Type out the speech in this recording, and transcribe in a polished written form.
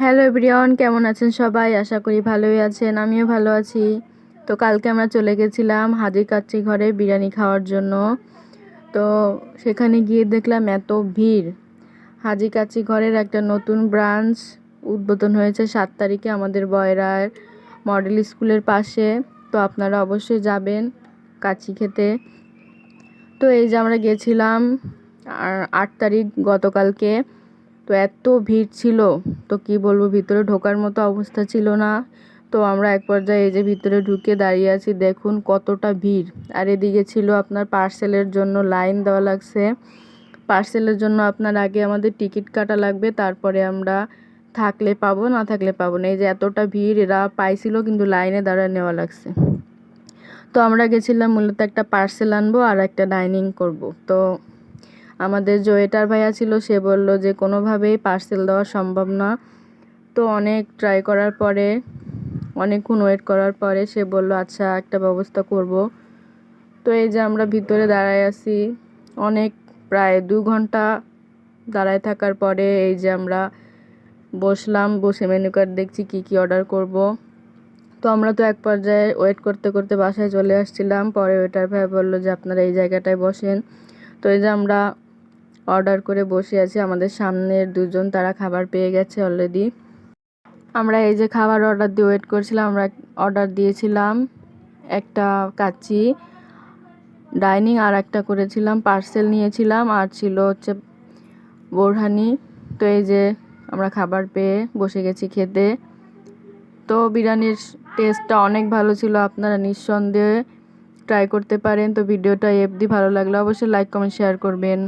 Hello everyone, কেমন আছেন সবাই? আশা করি ভালোই আছেন, আমিও ভালো আছি। তো কালকে আমরা চলে গেছিলাম হাজির কাচ্চি ঘরে বিরিয়ানি খাওয়ার জন্য। তো সেখানে গিয়ে দেখলাম এত ভিড়। হাজি কাচ্চি ঘরের একটা নতুন ব্রাঞ্চ উদ্বোধন হয়েছে 7 তারিখে আমাদের বয়রার মডেল স্কুলের পাশে। তো আপনারা অবশ্যই যাবেন কাচ্চি খেতে। তো এই যে আমরা গেছিলাম 8 তারিখ গতকালকে। তো এত ভিড় ছিল, তো কি বলবো, ভিতরে ঢোকার মতো অবস্থা ছিল না। তো আমরা এক পর্যায়ে এই যে ভিতরে ঢুকে দাঁড়িয়ে আছি, দেখুন কতটা ভিড়। আর এদিকে ছিল আপনার পার্সেলের জন্য লাইন দেওয়া লাগছে। পার্সেলের জন্য আপনার আগে আমাদের টিকিট কাটা লাগবে, তারপরে আমরা থাকলে পাবো, না থাকলে পাবো না। এই যে এতটা ভিড়, এরা পাইছিল কিন্তু লাইনে দাঁড়ায় নেওয়া লাগছে। তো আমরা গেছিলাম মূলত একটা পার্সেল আনবো আর একটা ডাইনিং করব। তো আমাদের যে ওয়েটার ভাইয়া ছিল সে বলল যে কোনোভাবেই পার্সেল দেওয়া সম্ভব না। তো অনেক ট্রাই করার পরে, অনেকক্ষণ ওয়েট করার পরে সে বলল আচ্ছা একটা ব্যবস্থা করব। তো এই যে আমরা ভিতরে দাঁড়ায় আছি অনেক, প্রায় 2 ঘন্টা দাঁড়ায় থাকার পরে এই যে আমরা বসলাম, বসে মেনু কার্ড দেখছি কি কি অর্ডার করব। তো আমরা তো এক পর্যায়ে ওয়েট করতে করতে বাসায় চলে আসছিলাম। পরে ওয়েটার ভাই বলল যে আপনারা এই জায়গাটায় বসেন। তো এই যে আমরা অর্ডার করে বসে আছি, আমাদের সামনের দুজন তারা খাবার পেয়ে গেছে অলরেডি। আমরা এই যে খাবার অর্ডার দিয়ে ওয়েট করছিলাম। আমরা অর্ডার দিয়েছিলাম একটা কাচ্চি ডাইনিং, আর একটা করেছিলাম পার্সেল নিয়েছিলাম, আর ছিল হচ্ছে বোরহানি। তো এই যে আমরা খাবার পেয়ে বসে গেছি খেতে। তো বিরিয়ানির টেস্টটা অনেক ভালো ছিল, আপনারা নিঃসন্দেহে ট্রাই করতে পারেন। তো ভিডিওটা এফডি ভালো লাগলে অবশ্যই লাইক কমেন্ট শেয়ার করবেন।